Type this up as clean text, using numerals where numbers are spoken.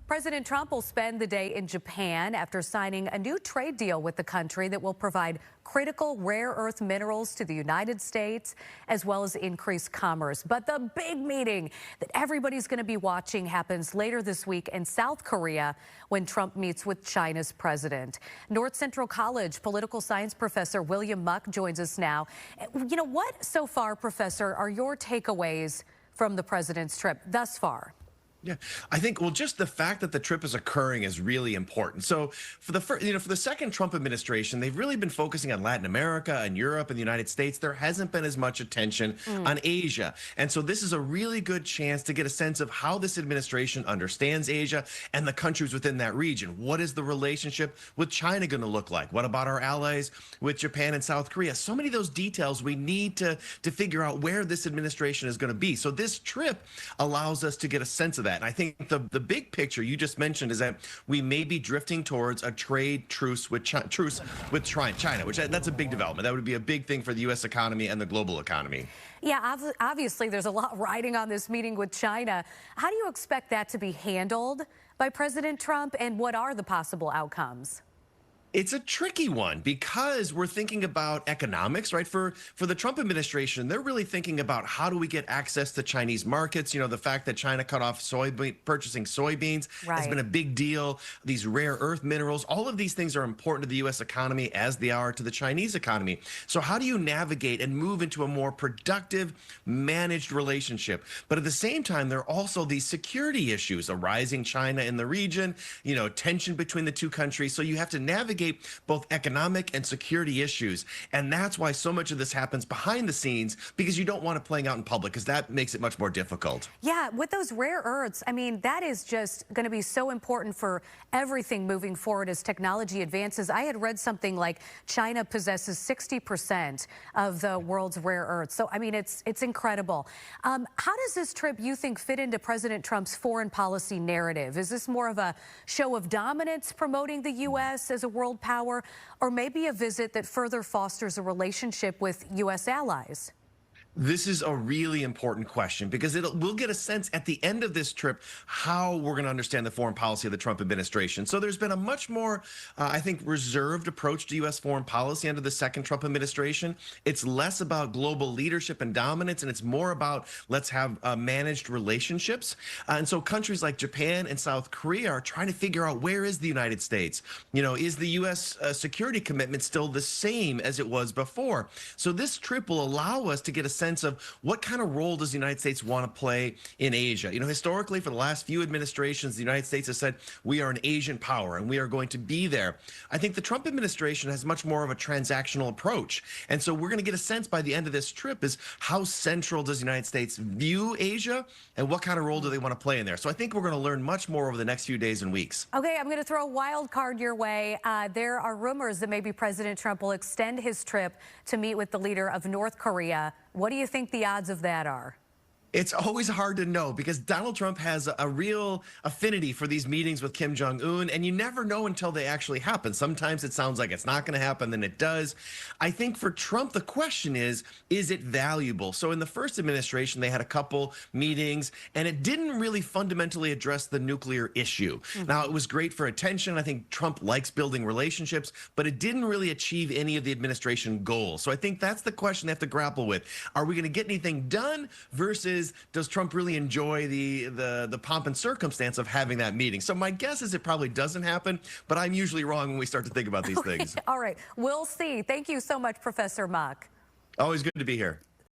President Trump will spend the day in Japan after signing a new trade deal with the country that will provide critical rare earth minerals to the United States, as well as increase commerce. But the big meeting that everybody's going to be watching happens later this week in South Korea when Trump meets with China's president. North Central College political science professor William Muck joins us now. What so far, Professor, are your takeaways from the president's trip thus far? Yeah, I think, well, just the fact that the trip is occurring is really important. So for the second Trump administration, they've really been focusing on Latin America and Europe and the United States. There hasn't been as much attention on Asia. And so this is a really good chance to get a sense of how this administration understands Asia and the countries within that region. What is the relationship with China going to look like? What about our allies with Japan and South Korea? So many of those details we need to figure out where this administration is going to be. So this trip allows us to get a sense of that. And I think the big picture you just mentioned is that we may be drifting towards a trade truce with China, which that's a big development. That would be a big thing for the U.S. economy and the global economy. Yeah, obviously there's a lot riding on this meeting with China. How do you expect that to be handled by President Trump, and what are the possible outcomes? It's a tricky one because we're thinking about economics, right? For the Trump administration, they're really thinking about how do we get access to Chinese markets. You know, the fact that China cut off purchasing soybeans has been a big deal. These rare earth minerals, all of these things are important to the U.S. economy as they are to the Chinese economy. So how do you navigate and move into a more productive, managed relationship? But at the same time, there are also these security issues, a rising China in the region, you know, tension between the two countries. So you have to navigate both economic and security issues. And that's why so much of this happens behind the scenes, because you don't want it playing out in public, because that makes it much more difficult. Yeah, with those rare earths, I mean, that is just going to be so important for everything moving forward as technology advances. I had read something like China possesses 60% of the world's rare earths. So, I mean, it's incredible. How does this trip, you think, fit into President Trump's foreign policy narrative? Is this more of a show of dominance promoting the U.S. as a world power, or maybe a visit that further fosters a relationship with U.S. allies? This is a really important question because we'll get a sense at the end of this trip how we're going to understand the foreign policy of the Trump administration. So there's been a much more, I think, reserved approach to U.S. foreign policy under the second Trump administration. It's less about global leadership and dominance, and it's more about let's have managed relationships. And so countries like Japan and South Korea are trying to figure out where is the United States? You know, is the U.S. Security commitment still the same as it was before? So this trip will allow us to get a sense of what kind of role does the United States want to play in Asia. You know, historically, for the last few administrations, the United States has said we are an Asian power and we are going to be there. I think the Trump administration has much more of a transactional approach. And so we're going to get a sense by the end of this trip is how central does the United States view Asia and what kind of role do they want to play in there. So I think we're going to learn much more over the next few days and weeks. Okay, I'm going to throw a wild card your way. There are rumors that maybe President Trump will extend his trip to meet with the leader of North Korea. What do you think the odds of that are? It's always hard to know because Donald Trump has a real affinity for these meetings with Kim Jong-un, and you never know until they actually happen. Sometimes it sounds like it's not going to happen, then it does. I think for Trump, the question is it valuable? So in the first administration, they had a couple meetings, and it didn't really fundamentally address the nuclear issue. Now, it was great for attention. I think Trump likes building relationships, but it didn't really achieve any of the administration goals. So I think that's the question they have to grapple with. Are we going to get anything done versus does Trump really enjoy the pomp and circumstance of having that meeting? So my guess is it probably doesn't happen, but I'm usually wrong when we start to think about these things. All right, we'll see. Thank you so much, Professor Muck. Always good to be here.